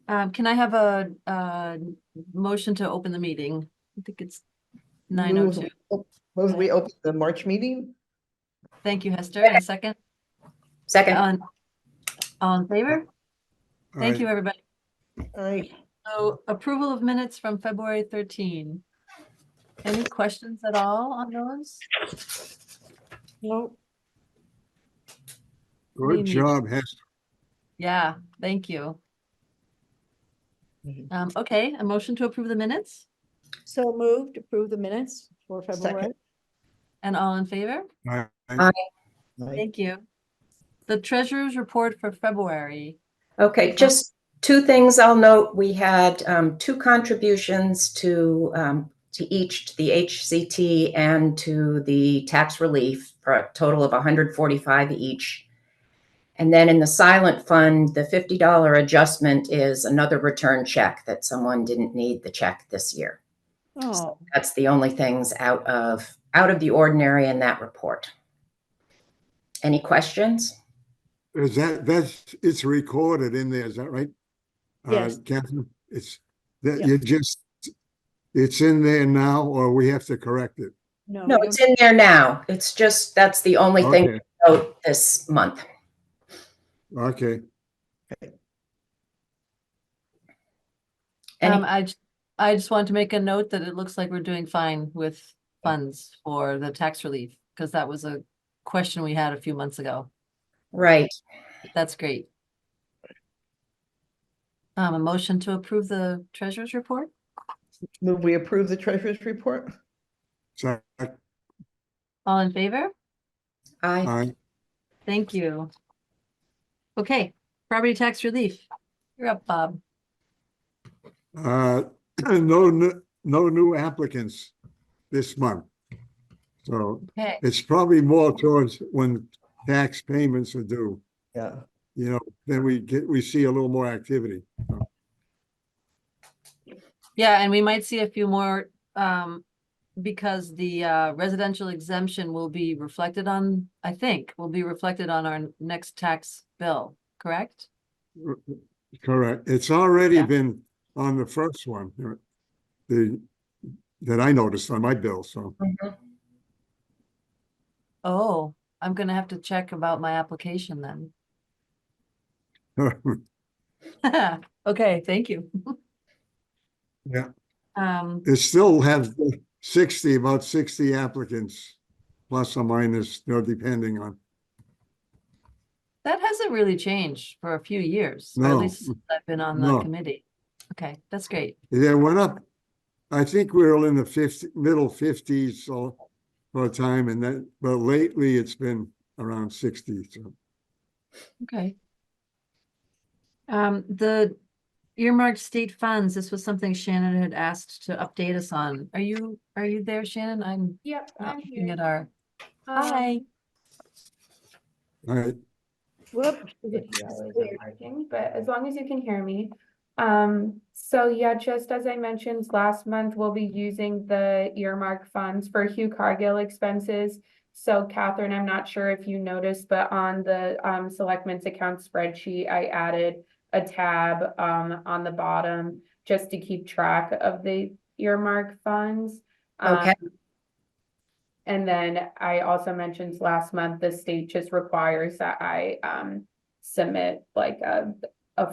Can I have a motion to open the meeting? I think it's 9:02. Move we open the March meeting? Thank you, Hester. And a second? Second. All in favor? Thank Aye. you, everybody. All right. So approval of minutes from February 13. Any questions at all on those? No. Good job, Hester. Yeah, thank you. Mhm. Okay, a motion to approve the minutes So moved, approve the minutes for February. Second. and all in favor? Aye. Aye. Aye. Thank you. The treasurer's report for February. Okay, just two things I'll note. We had two contributions to each, to the HCT and to the tax relief for a total of 145 each. And then in the silent fund, the $50 adjustment is another return check that someone didn't need the check this year. Oh, That's the only things out of the ordinary in that report. Any questions? Is it's recorded in there, is that right? Yes. Catherine, it's that Yeah. it's in there now, or we have to correct it? No, we it's in there now. It's just, that's the only thing Okay, to note this month. okay. Any- I just want to make a note that it looks like we're doing fine with funds for the tax relief, because that was a question we had a few months ago. Right. That's great. A motion to approve the treasurer's report? Move we approve the treasurer's report? So, All in favor? Aye. aye. Thank you. Okay, property tax relief. You're up, Bob. No new applicants this month. So Okay, it's probably more towards when tax payments are due, Yeah. then we see a little more activity. yeah, and we might see a few more, because the residential exemption will be reflected on, I think, will be reflected on our next tax bill, correct? Correct. It's already Yeah. been on the first one, that I noticed on my bill, so. Mhm. Oh, I'm gonna have to check about my application then. Okay, thank you. Yeah, Um, it still has about 60 applicants, plus or minus, depending on. that hasn't really changed for a few years, or at No. least since I've been on the No. committee. Okay, that's great. It went up, I think we were in the middle 50s so for a time, but lately it's been around 60, so. Okay. The earmarked state funds, this was something Shannon had asked to update us on. Are you there, Shannon? I'm Yep, not I'm looking here. at our, Um, hi. All right, whoop. Working, but as long as you can hear me. So yeah, just as I mentioned last month, we'll be using the earmark funds for Hugh Cargill expenses. So Catherine, I'm not sure if you noticed, but on the selectmen's account spreadsheet, I added a tab on the bottom just to keep track of the earmark funds. Okay. And then I also mentioned last month, the state just requires that I submit like a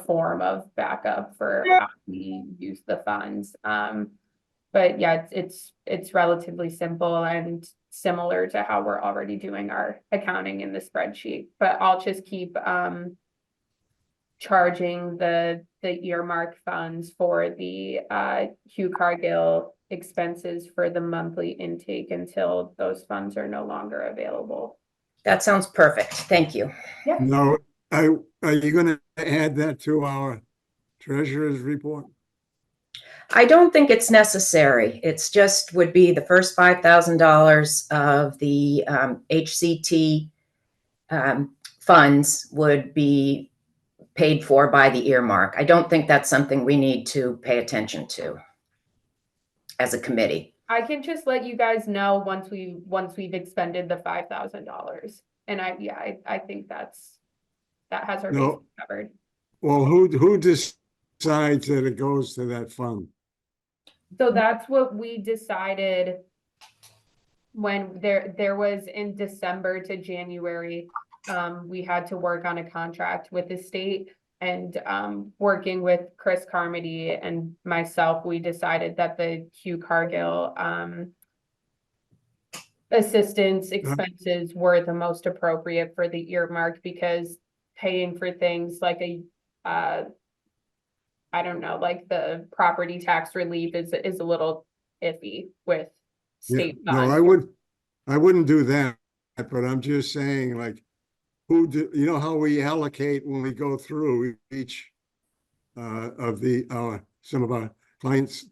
form of backup for how we use the funds. But yeah, it's relatively simple and similar to how we're already doing our accounting in the spreadsheet. But I'll just keep charging the earmark funds for the Hugh Cargill expenses for the monthly intake until those funds are no longer available. That sounds perfect. Thank you. now, are you gonna add that to our treasurer's report? I don't think it's necessary. It's just would be the first $5,000 of the HCT funds would be paid for by the earmark. I don't think that's something we need to pay attention to as a committee. I can just let you guys know once we've expended the $5,000. And I think that has our No. bases covered. Well, who decides decides that it goes to that fund? So that's what we decided when there was in December to January, we had to work on a contract with the state. And working with Chris Carmody and myself, we decided that the Hugh Cargill assistance expenses were the most appropriate for the earmark, because paying for things like I don't know, like the property tax relief is a little iffy with Yeah, state no, funds. I wouldn't do that, but I'm just saying, like, you know how we allocate when we go through each of some of our clients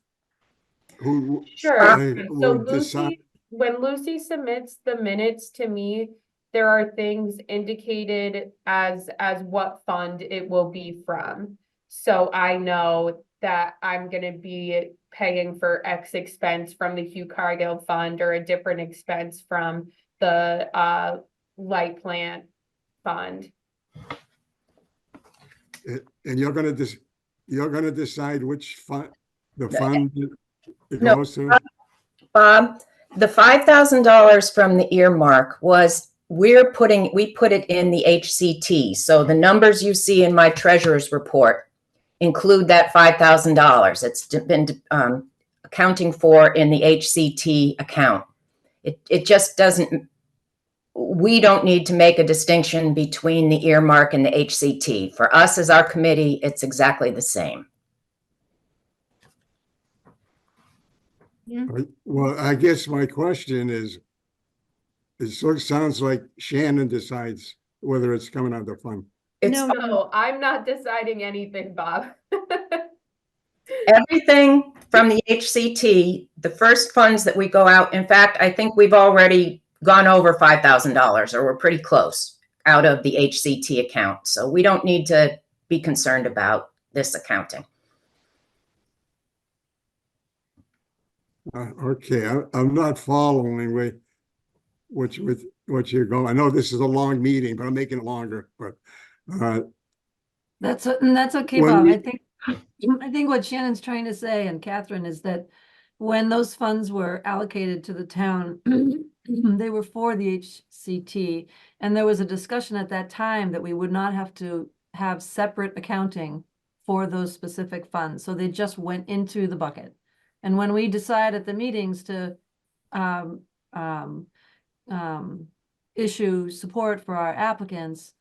who Sure. So would decide. when Lucy submits the minutes to me, there are things indicated as what fund it will be from. So I know that I'm gonna be paying for X expense from the Hugh Cargill fund, or a different expense from the light plant fund. And you're gonna decide which fund, the No, fund it no, goes to? Bob, the $5,000 from the earmark we put it in the HCT. So the numbers you see in my treasurer's report include that $5,000. It's been accounting for in the HCT account. It just doesn't, we don't need to make a distinction between the earmark and the HCT. For us as our committee, it's exactly the same. Well, I guess my question is, it sort of sounds like Shannon decides whether it's coming out of the fund. It's No, No, I'm not deciding anything, Bob. everything from the HCT, the first funds that we go out. In fact, I think we've already gone over $5,000, or we're pretty close, out of the HCT account. So we don't need to be concerned about this accounting. Okay, I'm not following what you're going. I know this is a long meeting, but I'm making it longer, but That's okay, When Bob. we- I think what Shannon's trying to say, and Catherine, is that when those funds were allocated to the town, they were for the HCT, and there was a discussion at that time that we would not have to have separate accounting for those specific funds, so they just went into the bucket. And when we decide at the meetings to issue support for our applicants,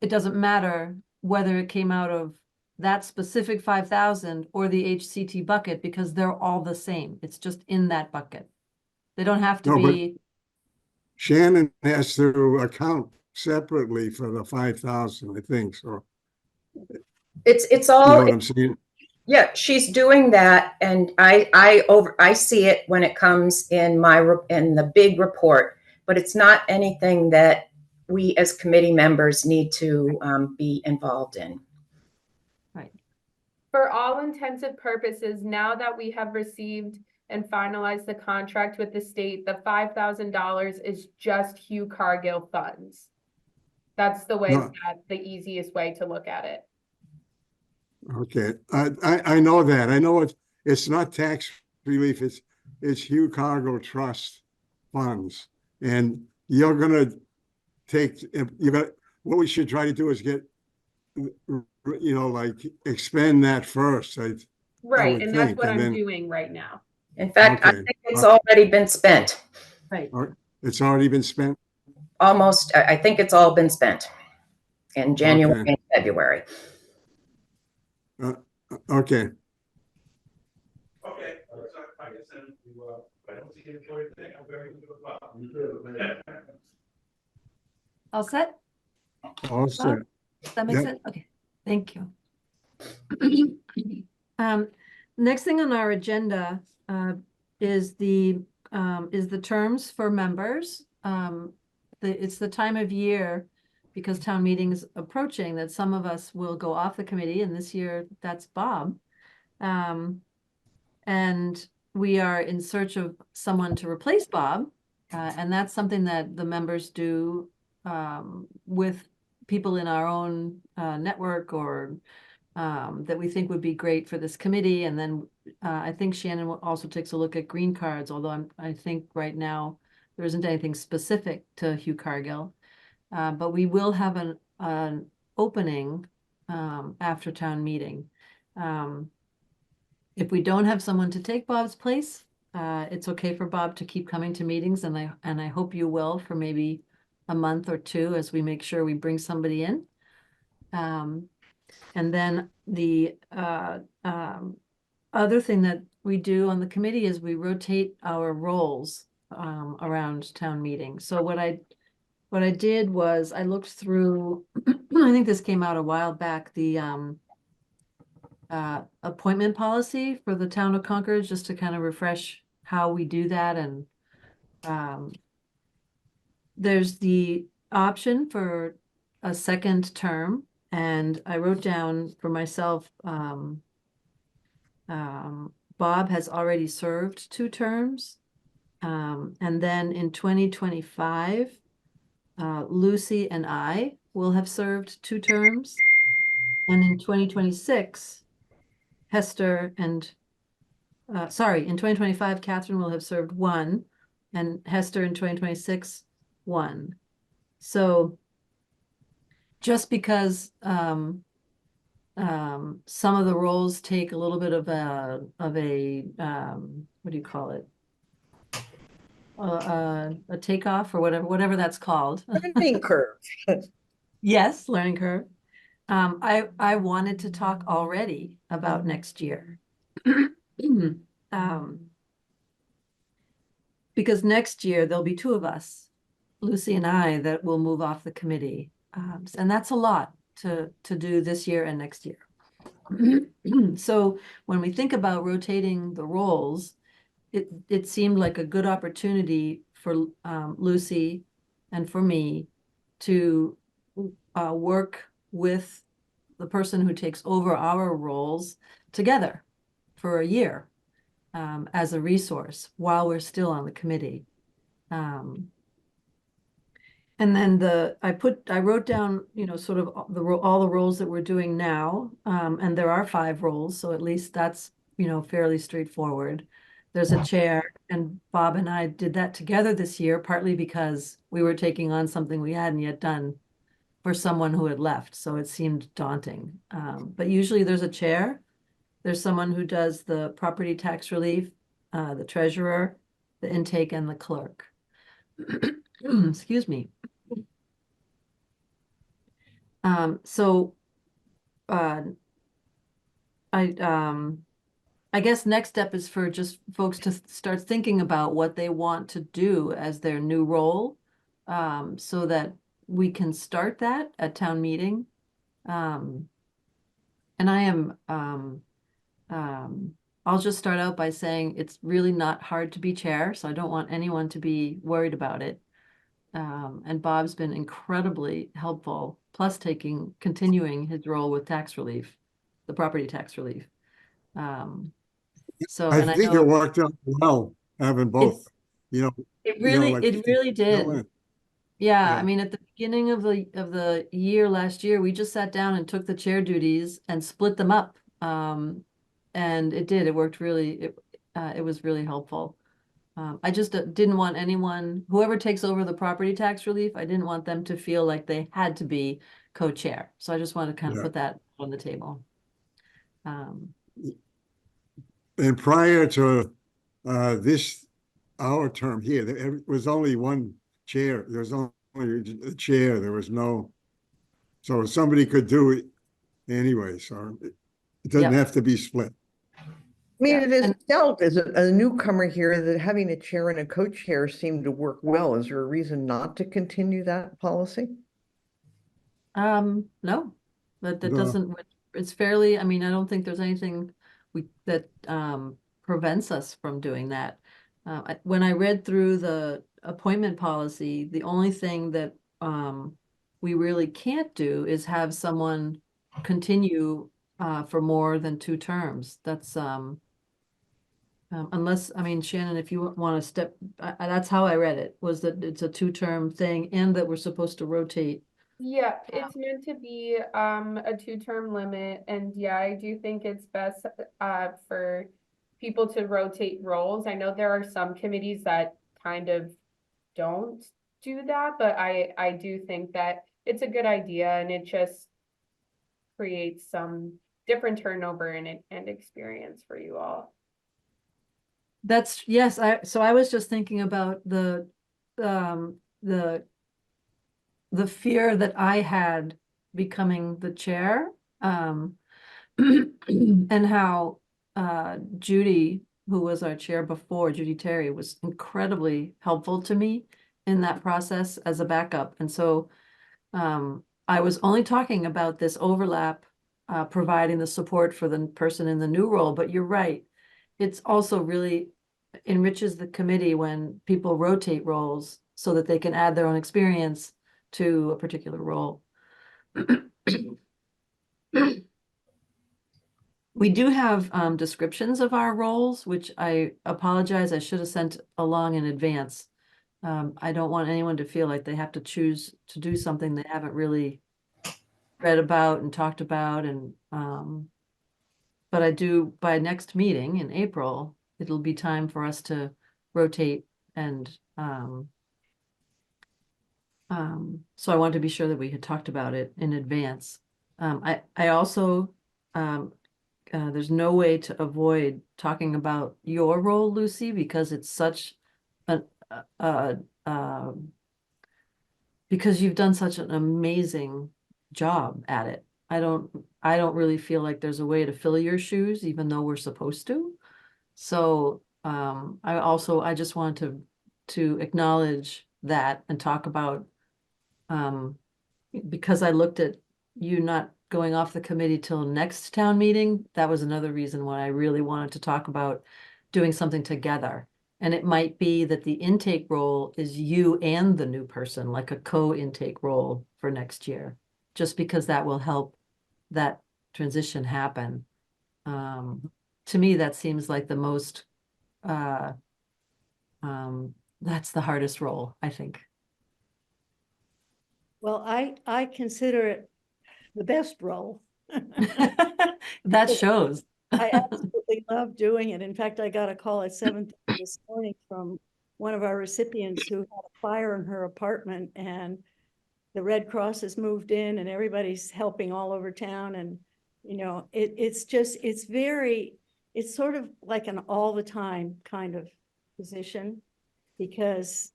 it doesn't matter whether it came out of that specific 5,000 or the HCT bucket, because they're all the same. It's just in that bucket. They don't have to No, but- be, Shannon has to account separately for the 5,000, I think, so. It's You know all, what I'm saying? yeah, she's doing that. And I see it when it comes in in the big report, but it's not anything that we as committee members need to be involved in. For all intensive purposes, now that we have received and finalized the contract with the state, the $5,000 is just Hugh Cargill funds. That's the way, No. the easiest way to look at it. Okay, I know that. I know it's not tax relief, it's Hugh Cargill Trust funds. And you're gonna what we should try to do is get, like, expend that first. Right, would and that's think, what and I'm then- doing right now. In fact, I Okay. think it's already been spent. right. It's already been spent? Almost, I think it's all been spent in January Okay. and February. Okay, Okay, so I guess then I don't see any further thing, I'm very good about. All set? all set. Does that make Yep. sense? Okay, thank you. Next thing on our agenda, is the terms for members. It's the time of year, because town meeting is approaching, that some of us will go off the committee, and this year that's Bob. And we are in search of someone to replace Bob. And that's something that the members do with people in our own network, or that we think would be great for this committee. And then I think Shannon also takes a look at green cards, although I think right now there isn't anything specific to Hugh Cargill. But we will have an opening after town meeting. If we don't have someone to take Bob's place, it's okay for Bob to keep coming to meetings, and I hope you will for maybe a month or two as we make sure we bring somebody in. And then the other thing that we do on the committee is we rotate our roles around town meeting. So what I did was I looked through, I think this came out a while back, the appointment policy for the town of Concord, just to kind of refresh how we do that. And there's the option for a second term. And I wrote down for myself, Bob has already served 2 terms. And then in 2025, Lucy and I will have served 2 terms. And in 2026, Hester and, in 2025, Catherine will have served 1, and Hester in 2026, 1. So just because some of the roles take a little bit of a what do you call it? A takeoff or whatever that's called. Learning curve. Yes, learning curve. I wanted to talk already about next year. Because next year there'll be 2 of us, Lucy and I, that will move off the committee. And that's a lot to do this year and next year. So when we think about rotating the roles, it seemed like a good opportunity for Lucy and for me to work with the person who takes over our roles together for a year as a resource while we're still on the committee. And then I wrote down, sort of all the roles that we're doing now. And there are 5 roles, so at least that's, fairly straightforward. There's a chair, and Bob and I did that together this year, partly because we were taking on something we hadn't yet done for someone who had left, so it seemed daunting. But usually there's a chair. There's someone who does the property tax relief, the treasurer, the intake, and the clerk. Excuse me. So I guess next step is for just folks to start thinking about what they want to do as their new role, so that we can start that at town meeting. And I am, I'll just start out by saying it's really not hard to be chair, so I don't want anyone to be worried about it. And Bob's been incredibly helpful, plus continuing his role with tax relief, the property tax relief. So, I and I think know it worked out well, having both, it like, really did. fill in. Yeah, Yeah. I mean, at the beginning of the year last year, we just sat down and took the chair duties and split them up. And it worked really, it was really helpful. I just didn't want anyone, whoever takes over the property tax relief, I didn't want them to feel like they had to be co-chair. So I just wanted to kind of Yeah. put that on the table. And prior to our term here, there was only one chair. There was only a chair. There was no, so somebody could do it anyway. So it doesn't Yep. have to be split. I mean, Yeah, it is and- felt as a newcomer here that having a chair and a co-chair seemed to work well. Is there a reason not to continue that policy? No, that No. doesn't, it's fairly, I mean, I don't think there's anything that prevents us from doing that. When I read through the appointment policy, the only thing that we really can't do is have someone continue for more than 2 terms. That's unless, I mean, Shannon, if you want to that's how I read it, was that it's a 2-term thing and that we're supposed to rotate Yeah, it's meant to be a two-term limit, and yeah, I do think it's best for people to rotate roles. I know there are some committees that kind of don't do that, but I do think that it's a good idea, and it just creates some different turnover and experience for you all. That's, yes, so I was just thinking about um, the, the fear that I had becoming the chair, and how, Judy, who was our chair before, Judy Terry, was incredibly helpful to me in that process as a backup. And so, I was only talking about this overlap, providing the support for the person in the new role, but you're right. It's also really enriches the committee when people rotate roles so that they can add their own experience to a particular role. We do have descriptions of our roles, which I apologize, I should have sent along in advance. I don't want anyone to feel like they have to choose to do something they haven't really read about and talked about, and but I do, by next meeting in April, it'll be time for us to rotate and so I wanted to be sure that we had talked about it in advance. I also there's no way to avoid talking about your role, Lucy, because it's such an because you've done such an amazing job at it. I don't really feel like there's a way to fill your shoes, even though we're supposed to. So I just want to acknowledge that and talk about because I looked at you not going off the committee till next town meeting, that was another reason why I really wanted to talk about doing something together. And it might be that the intake role is you and the new person, like a co-intake role for next year, just because that will help that transition happen. To me, that seems like the most, uh, that's the hardest role, I think. Well, I consider it the best role. That shows. I absolutely love doing it. In fact, I got a call at 7:30 this morning from one of our recipients who had a fire in her apartment, and the Red Cross has moved in and everybody's helping all over town. And, you know, it's just, it's sort of like an all the time kind of position, because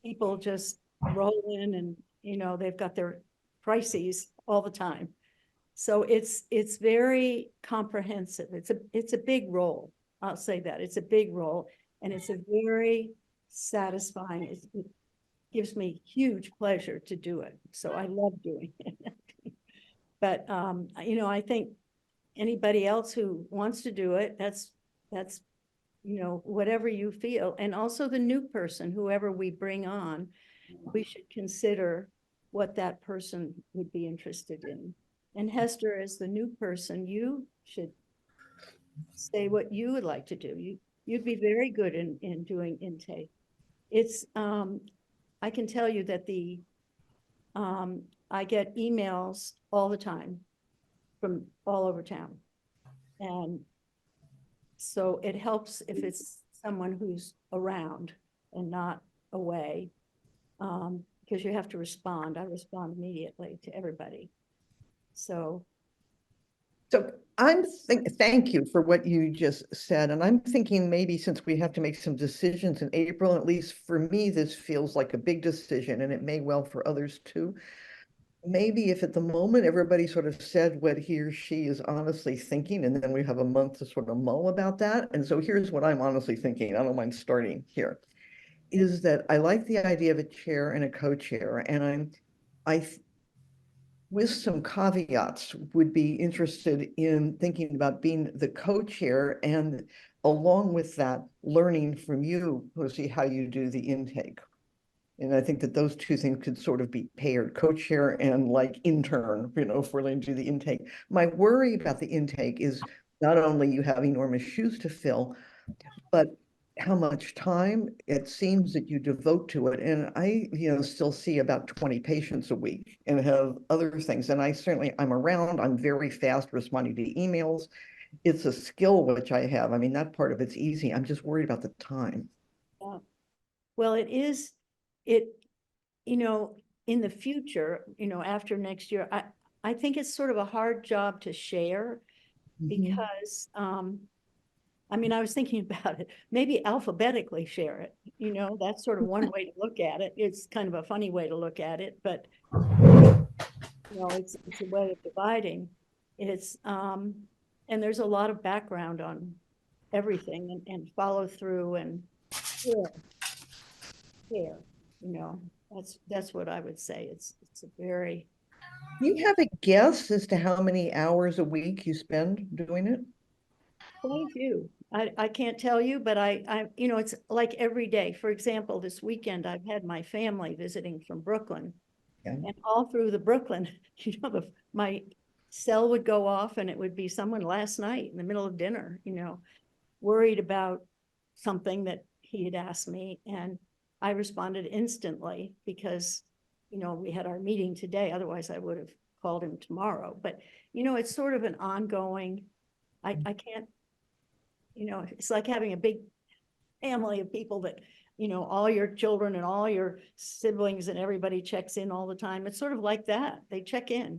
people just roll in and, you know, they've got their crises all the time. So it's very comprehensive. It's a big role. I'll say that. It's a big role, and it's a very satisfying. It gives me huge pleasure to do it. So I love doing it. But you know, I think anybody else who wants to do it, that's you know, whatever you feel. And also the new person, whoever we bring on, we should consider what that person would be interested in. And Hester, as the new person, you should say what you would like to do. You'd be very good in doing intake. It's I can tell you that I get emails all the time from all over town. And so it helps if it's someone who's around and not away, because you have to respond. I respond immediately to everybody. So thank you for what you just said. And I'm thinking maybe since we have to make some decisions in April, at least for me, this feels like a big decision, and it may well for others too. Maybe if at the moment everybody sort of said what he or she is honestly thinking, and then we have a month to sort of mull about that. And so here's what I'm honestly thinking. I don't mind starting here. Is that I like the idea of a chair and a co-chair, and with some caveats, would be interested in thinking about being the co-chair, and along with that, learning from you, Lucy, how you do the intake. And I think that those two things could sort of be paired, co-chair and like intern, you know, if we're going to do the intake. My worry about the intake is not only you have enormous shoes to fill, but how much time it seems that you devote to it. And I, still see about 20 patients a week and have other things. And I'm around, I'm very fast responding to emails. It's a skill which I have. I mean, that part of it's easy. I'm just worried about the time. Yeah. Well, in the future, after next year, I think it's sort of a hard job to share because, I mean, I was thinking about it, maybe alphabetically share it, that's sort of one way to look at it. It's kind of a funny way to look at it, but it's a way of dividing. And there's a lot of background on everything and follow through and care, that's what I would say. It's a very. Do you have a guess as to how many hours a week you spend doing it? Quite a few. I can't tell you, but it's like every day. For example, this weekend, I've had my family visiting from Brooklyn. Yeah. And all through the Brooklyn, my cell would go off and it would be someone last night in the middle of dinner, worried about something that he had asked me. And I responded instantly because, we had our meeting today. Otherwise, I would have called him tomorrow. But, it's sort of an ongoing, I can't, it's like having a big family of people that, all your children and all your siblings and everybody checks in all the time. It's sort of like that. They check in.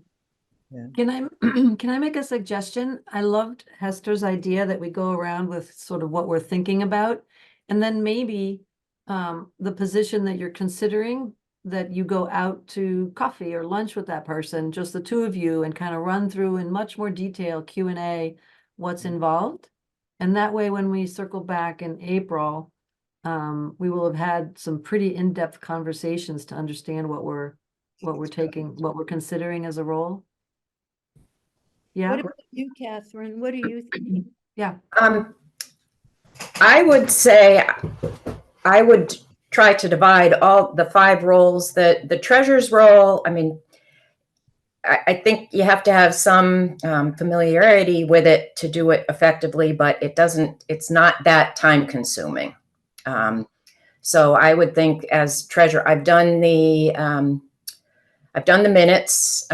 Can I can I make a suggestion? I loved Hester's idea that we go around with sort of what we're thinking about, and then maybe the position that you're considering, that you go out to coffee or lunch with that person, just the two of you, and kind of run through in much more detail Q&A what's involved. And that way, when we circle back in April, we will have had some pretty in-depth conversations to understand what we're considering as a role. Yeah. What about you, Catherine? What do you think? Yeah. I would say I would try to divide all the 5 roles. The treasurer's role, I mean, I think you have to have some familiarity with it to do it effectively, but it's not that time consuming. So I would think as treasurer, I've done the minutes.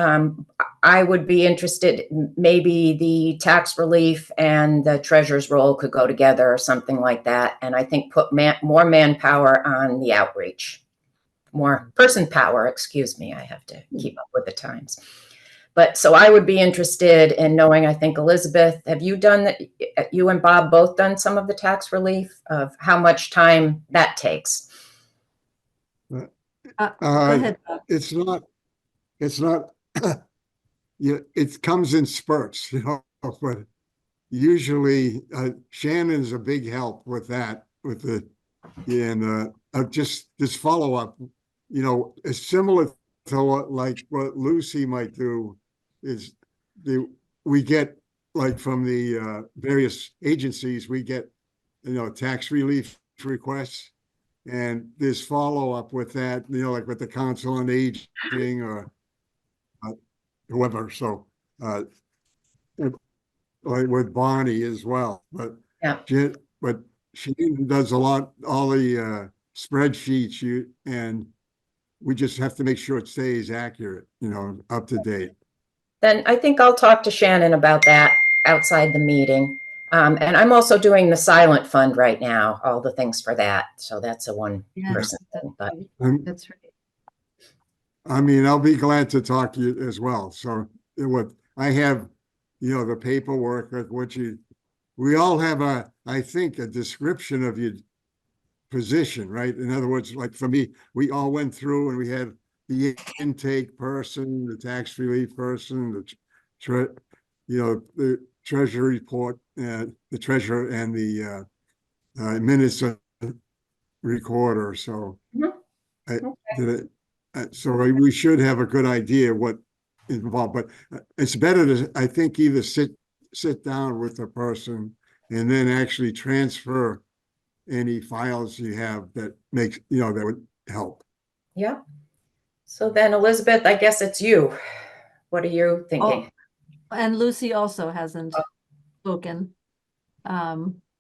I would be interested, maybe the tax relief and the treasurer's role could go together or something like that. And I think put more manpower on the outreach, more person power, excuse me. I have to keep up with the times. But so I would be interested in knowing, I think, Elizabeth, have you done that? You and Bob both done some of the tax relief, of how much time that takes? Go ahead, Bob. It's not, it comes in spurts, but usually Shannon's a big help with that, just this follow-up, is similar to what Lucy might do is we get, like, from the various agencies, we get, tax relief requests. And there's follow-up with that, like with the Council on Aging or whoever. So, like with Bonnie as well. But Yeah. She does all the spreadsheets. And we just have to make sure it stays accurate, up to date. Then I think I'll talk to Shannon about that outside the meeting. And I'm also doing the silent fund right now, all the things for that. So that's a one person thing, but That's right. I mean, I'll be glad to talk to you as well. So what I have, the paperwork, like we all have I think a description of your position, right? In other words, like for me, we all went through and we had the intake person, the tax relief person, the treasury report, the treasurer, and the minutes recorder. So so we should have a good idea what is involved, but it's better to, I think, either sit down with the person and then actually transfer any files you have that makes, that would help. yeah. So then, Elizabeth, I guess it's you. What are you thinking? And Lucy also hasn't spoken.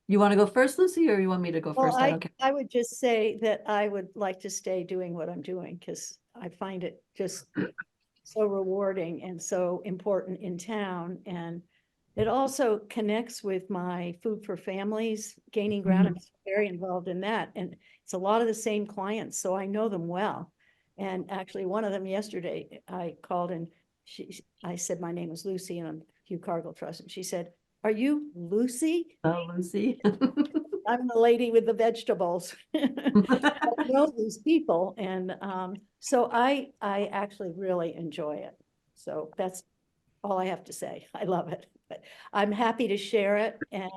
You want to go first, Lucy, or you want me to go Well, first? I don't care. I would just say that I would like to stay doing what I'm doing because I find it just so rewarding and so important in town. And it also connects with my Food for Families, Gaining Ground. I'm very involved in that. And it's a lot of the same clients, so I know them well. And actually, one of them yesterday, I called and I said, my name is Lucy and I'm Hugh Cargill Trust. And she said, "Are you Lucy?" Oh, Lucy. I'm the lady with the vegetables. I know these people, and so I actually really enjoy it. So that's all I have to say. I love it, but I'm happy to share it, and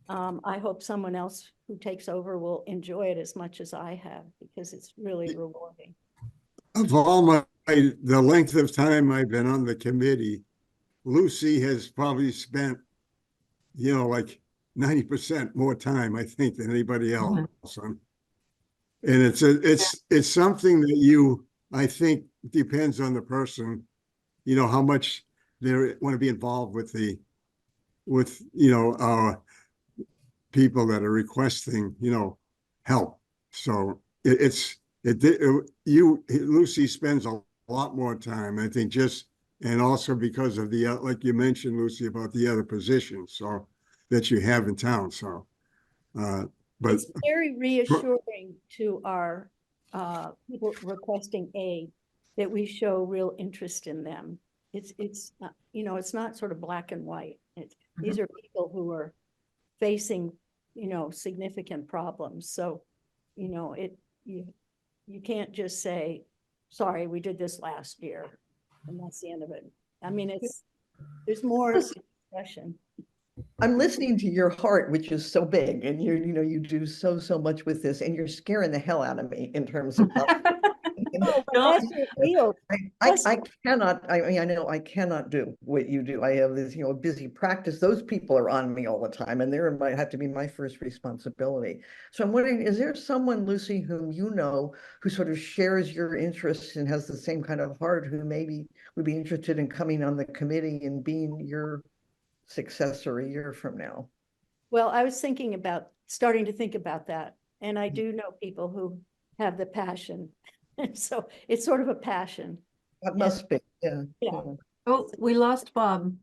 I hope someone else who takes over will enjoy it as much as I have, because it's really rewarding. Of all the length of time I've been on the committee, Lucy has probably spent, like 90% more time, I think, than anybody else. And it's something that I think depends on the person, how much they want to be involved with our people that are requesting, help. So Lucy spends a lot more time, I think, and also because of like you mentioned, Lucy, about the other positions, so that you have in town. So, but It's very reassuring to our people requesting aid that we show real interest in them. It's not, it's not sort of black and white. These are people who are facing, significant problems. So, you can't just say, "Sorry, we did this last year," and that's the end of it. I mean, there's more discussion. I'm listening to your heart, which is so big, and you do so much with this, and you're scaring the hell out of me in terms of. No, but No. that's your field. I cannot, I mean, I know I cannot do what you do. I have this, busy practice. Those people are on me all the time, and they're might have to be my first responsibility. So I'm wondering, is there someone, Lucy, whom who sort of shares your interests and has the same kind of heart, who maybe would be interested in coming on the committee and being your successor a year from now? Well, I was starting to think about that, and I do know people who have the passion. So it's sort of a passion. That must be, yeah. Yeah. Oh, we lost Bob.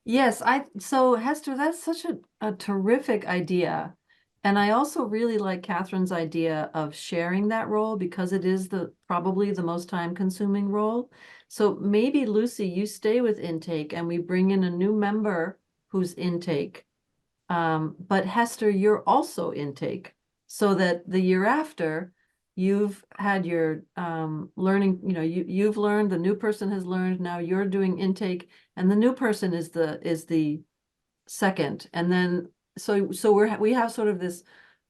Yes, so Hester, that's such a terrific idea. And I also really like Catherine's idea of sharing that role, because it is probably the most time consuming role. So maybe Lucy, you stay with intake and we bring in a new member who's intake. But Hester, you're also intake, so that the year after you've had your learning, you've learned, the new person has learned, now you're doing intake, and the new person is the second. And then so we have sort of this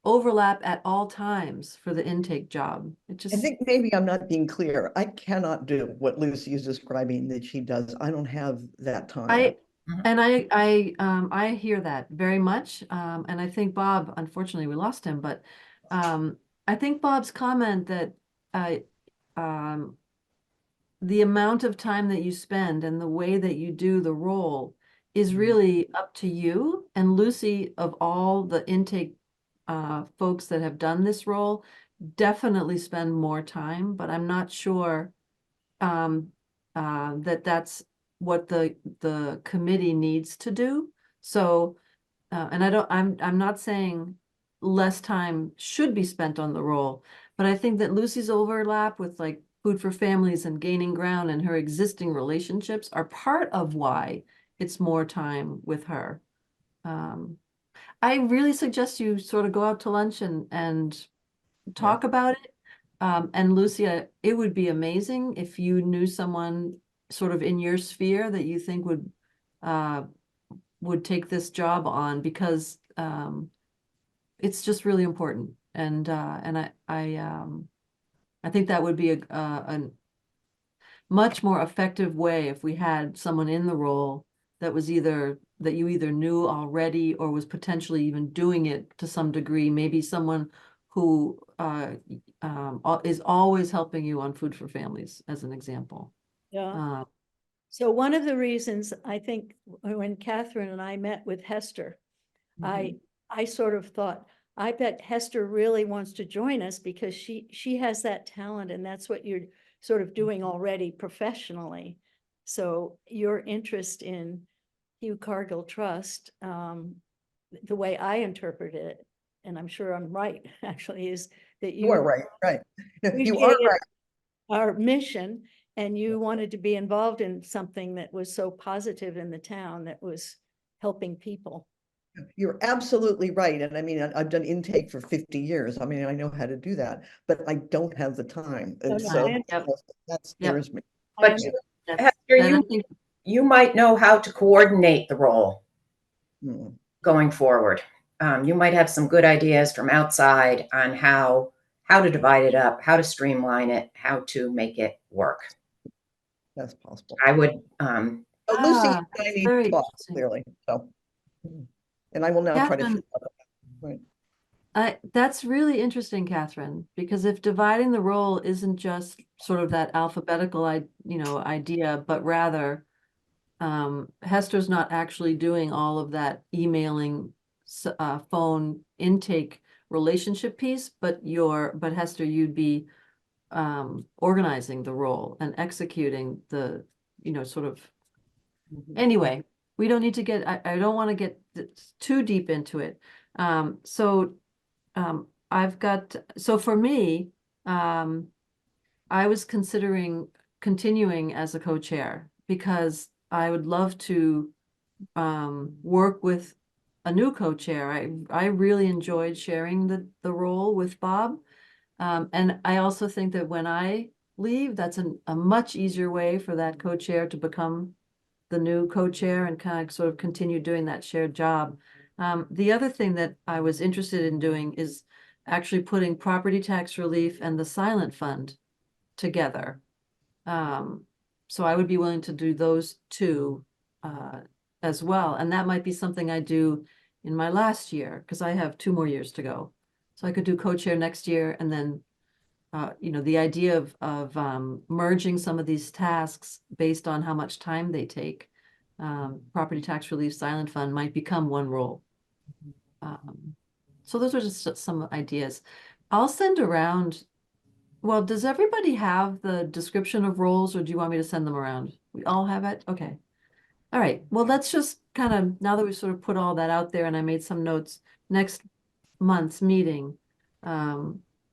overlap at all times for the intake job. It I just think maybe I'm not being clear. I cannot do what Lucy is describing that she does. I don't have that time. I hear that very much. And I think Bob, unfortunately, we lost him, but I think Bob's comment that the amount of time that you spend and the way that you do the role is really up to you. And Lucy, of all the intake folks that have done this role, definitely spend more time, but I'm not sure that that's what the committee needs to do. So, and I'm not saying less time should be spent on the role, but I think that Lucy's overlap with like Food for Families and Gaining Ground and her existing relationships are part of why it's more time with her. I really suggest you sort of go out to lunch and talk about it. And Lucia, it would be amazing if you knew someone sort of in your sphere that you think would take this job on, because it's just really important. And I think that would be a much more effective way if we had someone in the role that you either knew already or was potentially even doing it to some degree. Maybe someone who is always helping you on Food for Families, as an example. Yeah. So one of the reasons I think when Catherine and I met with Hester, I I sort of thought, I bet Hester really wants to join us because she has that talent and that's what you're sort of doing already professionally. So your interest in Hugh Cargill Trust, the way I interpret it, and I'm sure I'm right, actually, is that You are you right, right. You are appreciated right. our mission and you wanted to be involved in something that was so positive in the town that was helping people. You're absolutely right. And I mean, I've done intake for 50 years. I mean, I know how to do that, but I don't have the time. No, And no, so I Yep. that Yep. scares me. I But understand. That's- Hester, and I think you might know how to coordinate the role Hmm. going forward. You might have some good ideas from outside on how to divide it up, how to streamline it, how to make it work. That's possible. I would, But Lucy and I that's need very to talk interesting. clearly, so. And I will now try to. Catherine, figure out that. Right. that's really interesting, Catherine, because if dividing the role isn't just sort of that alphabetical, idea, but rather Hester's not actually doing all of that emailing, phone intake relationship piece, but Hester, you'd be organizing the role and executing the, sort of. Anyway, we don't need to get, I don't want to get too deep into it. So for me, I was considering continuing as a co-chair because I would love to work with a new co-chair. I really enjoyed sharing the role with Bob. And I also think that when I leave, that's a much easier way for that co-chair to become the new co-chair and kind of sort of continue doing that shared job. The other thing that I was interested in doing is actually putting property tax relief and the silent fund together. So I would be willing to do those two as well. And that might be something I do in my last year because I have 2 more years to go. So I could do co-chair next year and then the idea of merging some of these tasks based on how much time they take, property tax relief, silent fund might become one role. So those are just some ideas. I'll send around. Well, does everybody have the description of roles or do you want me to send them around? We all have it? Okay. All right. Well, let's just kind of, now that we sort of put all that out there and I made some notes, next month's meeting,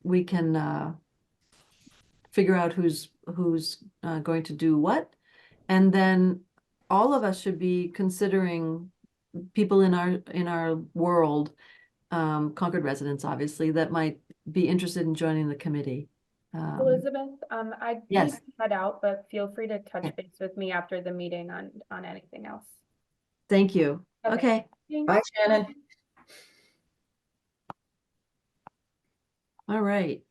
we can figure out who's going to do what. And then all of us should be considering people in our world, Concord residents, obviously, that might be interested in joining the committee. Elizabeth, I need Yes. to head out, but feel free to touch base with me after the meeting on anything else. Thank you. Okay. bye, Shannon. All right.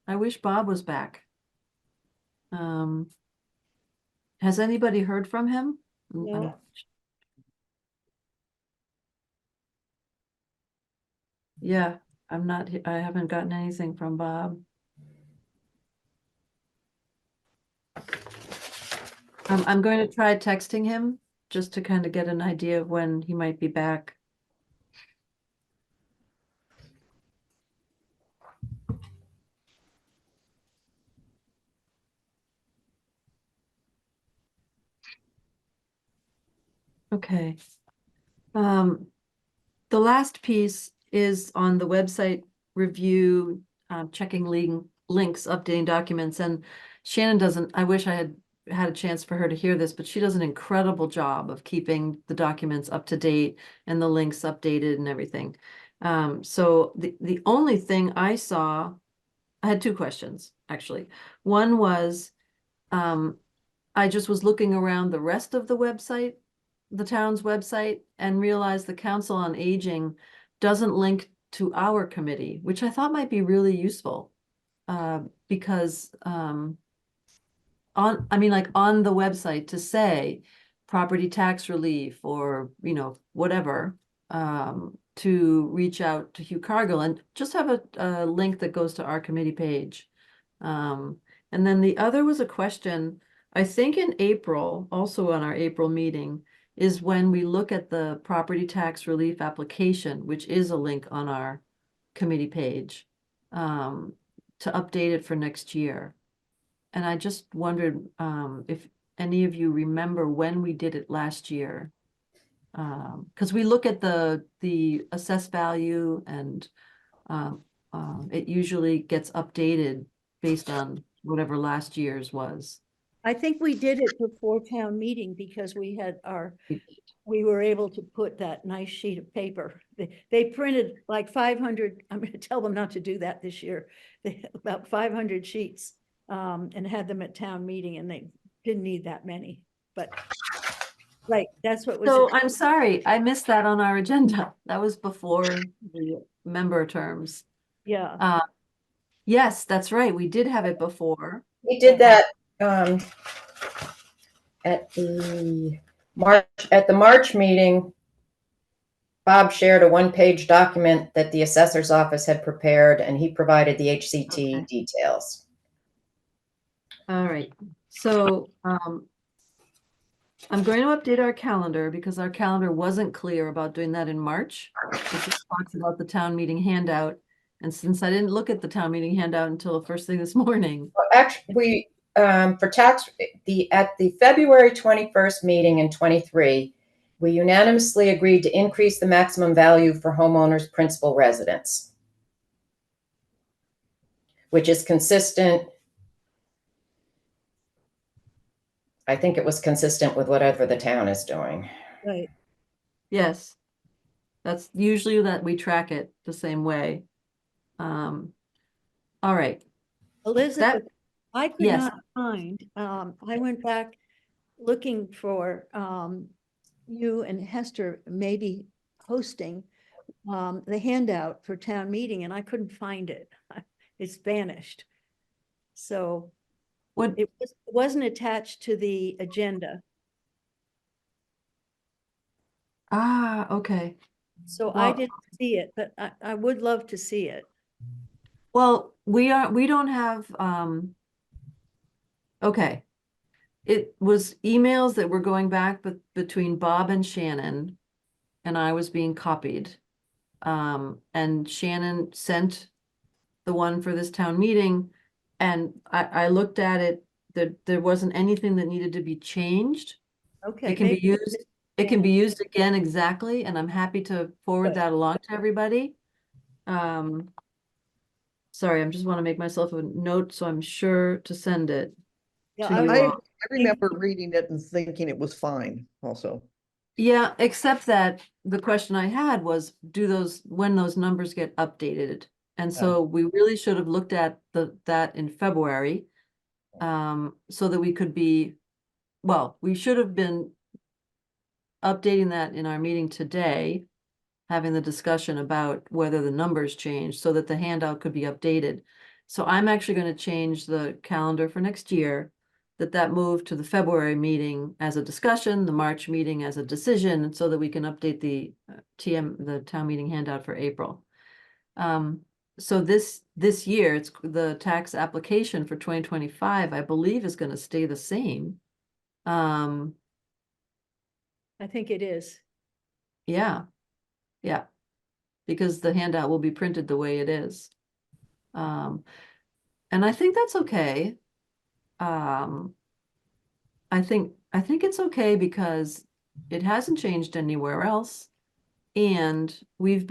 I wish Bob was back. Has anybody heard from him? No. Yeah, I haven't gotten anything from Bob. I'm going to try texting him just to kind of get an idea of when he might be back. Okay. The last piece is on the website review, checking links, updating documents, and Shannon doesn't, I wish I had a chance for her to hear this, but she does an incredible job of keeping the documents up to date and the links updated and everything. So the only thing I saw, I had 2 questions, actually. One was, I just was looking around the rest of the website, the town's website, and realized the Council on Aging doesn't link to our committee, which I thought might be really useful. Because on the website to say property tax relief or, whatever, to reach out to Hugh Cargill and just have a link that goes to our committee page. And then the other was a question, I think in April, also on our April meeting, is when we look at the property tax relief application, which is a link on our committee page, to update it for next year. And I just wondered, if any of you remember when we did it last year. Because we look at the assessed value and, it usually gets updated based on whatever last year's was. I think we did it before town meeting because we were able to put that nice sheet of paper. They printed like 500, I'm gonna tell them not to do that this year. About 500 sheets, and had them at town meeting, and they didn't need that many, but right, that's what was. So it. I'm sorry, I missed that on our agenda. That was before the member terms. Yeah, Yes, that's right. We did have it before. We did that at the March meeting. Bob shared a one-page document that the assessor's office had prepared, and he provided the HCT Okay. details. All right, so I'm going to update our calendar because our calendar wasn't clear about doing that in March. It just talks about the town meeting handout. And since I didn't look at the town meeting handout until the first thing this morning. Well, actually, we for tax at the February 21st meeting in 23, we unanimously agreed to increase the maximum value for homeowners' principal residence, which is consistent. I think it was consistent with whatever the town is doing. right. Yes, that's usually that we track it the same way. All right, Elizabeth, I could yes. not find, I went back looking for, you and Hester maybe hosting, the handout for town meeting, and I couldn't find it. It's vanished. So What, it wasn't attached to the agenda. okay. So I Well- didn't see it, but I would love to see it. Well, we don't have, okay. It was emails that were going back between Bob and Shannon, and I was being copied. And Shannon sent the one for this town meeting, and I looked at it, there wasn't anything that needed to be changed. Okay. It can be maybe- used, it can be used again exactly, and I'm happy to forward Good. that along to everybody. Sorry, I just want to make myself a note, so I'm sure to send it Yeah, to I you would- I all. remember reading it and thinking it was fine also. Yeah, except that the question I had was, when those numbers get updated? And so we really should have looked at that in February. So that we could we should have been updating that in our meeting today, having the discussion about whether the numbers changed so that the handout could be updated. So I'm actually going to change the calendar for next year, that moved to the February meeting as a discussion, the March meeting as a decision, so that we can update the the town meeting handout for April. So this year, it's the tax application for 2025, I believe, is going to stay the same. I think it is. Yeah, because the handout will be printed the way it is. And I think that's okay. I think it's okay because it hasn't changed anywhere else. And we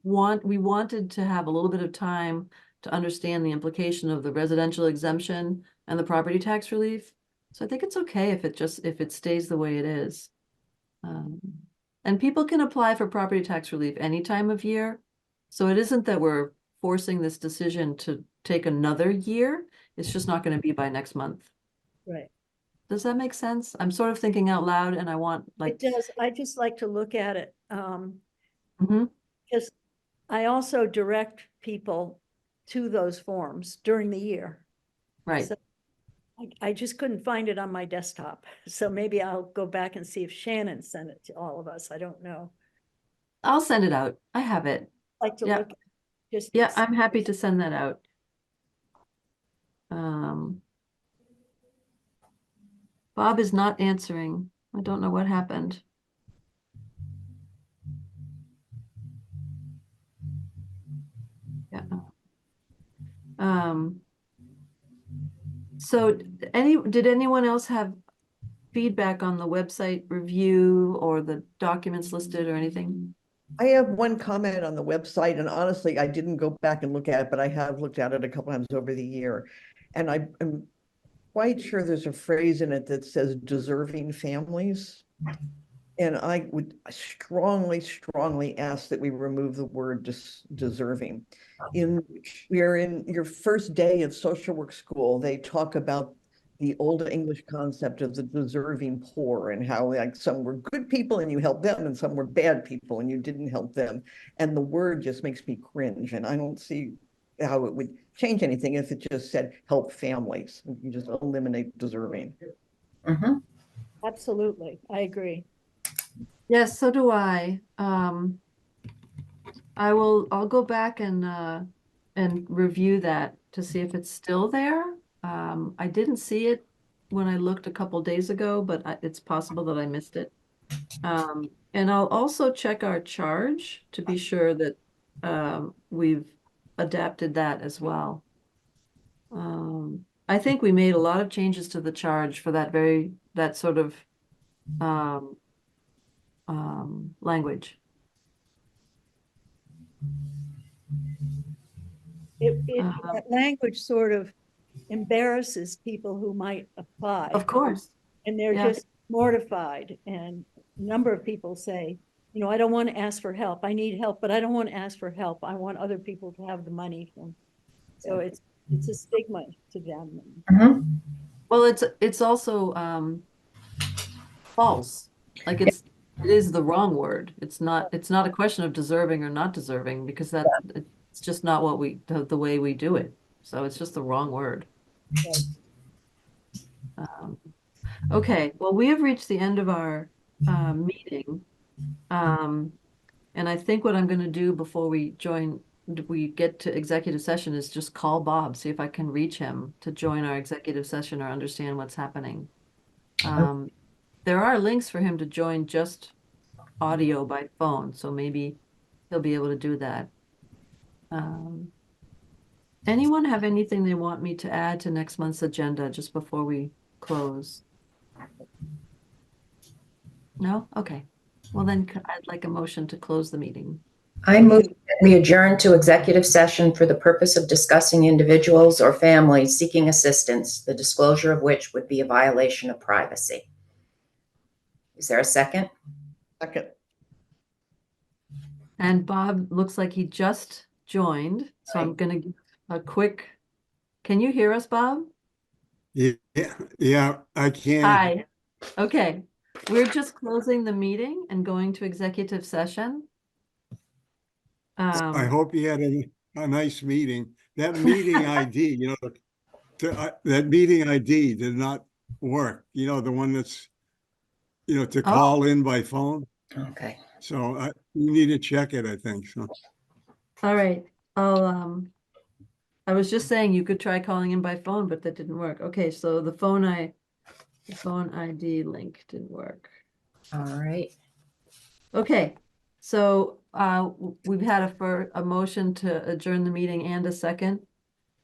wanted to have a little bit of time to understand the implication of the residential exemption and the property tax relief. So I think it's okay if it stays the way it is. And people can apply for property tax relief any time of year. So it isn't that we're forcing this decision to take another year. It's just not going to be by next month. Right. Does that make sense? I'm sort of thinking out loud, and I want It does. I just like to look at it. Mhm. Because I also direct people to those forms during the year. Right. So I just couldn't find it on my desktop. So maybe I'll go back and see if Shannon sent it to all of us. I don't know. I'll send it out. I have it. Like to Yeah. look, just. Yeah, I'm happy to send that out. Bob is not answering. I don't know what happened. Yeah. So did anyone else have feedback on the website review or the documents listed or anything? I have one comment on the website, and honestly, I didn't go back and look at it, but I have looked at it a couple times over the year. And I'm quite sure there's a phrase in it that says deserving families. And I would strongly ask that we remove the word deserving. We're in your first day of social work school, they talk about the old English concept of the deserving poor and how like some were good people and you helped them and some were bad people and you didn't help them. And the word just makes me cringe, and I don't see how it would change anything if it just said help families. You just eliminate deserving. Mhm. Absolutely, I agree. Yes, so do I. I'll go back and review that to see if it's still there. I didn't see it when I looked a couple days ago, but it's possible that I missed it. And I'll also check our charge to be sure that we've adapted that as well. I think we made a lot of changes to the charge for that sort of language. Uh, That language sort of embarrasses people who might apply. Of course. And they're Yeah. just mortified. And a number of people say, you know, I don't want to ask for help. I need help, but I don't want to ask for help. I want other people to have the money. So it's a stigma to them. Mhm. Well, it's also false. Like it is the wrong word. It's not a question of deserving or not deserving, because it's just not what the way we do it. So it's just the wrong word. Right. Okay, well, we have reached the end of our meeting. And I think what I'm going to do before we get to executive session is just call Bob, see if I can reach him to join our executive session or understand what's happening. There are links for him to join just audio by phone, so maybe he'll be able to do that. Anyone have anything they want me to add to next month's agenda just before we close? No? Okay. Well, then I'd like a motion to close the meeting. I move that we adjourn to executive session for the purpose of discussing individuals or families seeking assistance, the disclosure of which would be a violation of privacy. Is there a second? Second. And Bob looks like he just joined, so I'm gonna give a quick, can you hear us, Bob? Yeah, I can. Hi. Okay, we're just closing the meeting and going to executive session. I hope you had a nice meeting. That meeting ID, that meeting ID did not work. The one that's, to call in by phone. Okay. So you need to check it, I think. So All right, I was just saying you could try calling in by phone, but that didn't work. Okay, so the phone ID link didn't work. All right. Okay, so we've had a motion to adjourn the meeting and a second.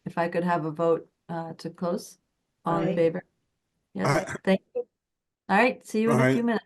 If I could have a vote to close, all in Aye. favor? Yes, Aye. thank you. All right, see you in a few Aye. minutes.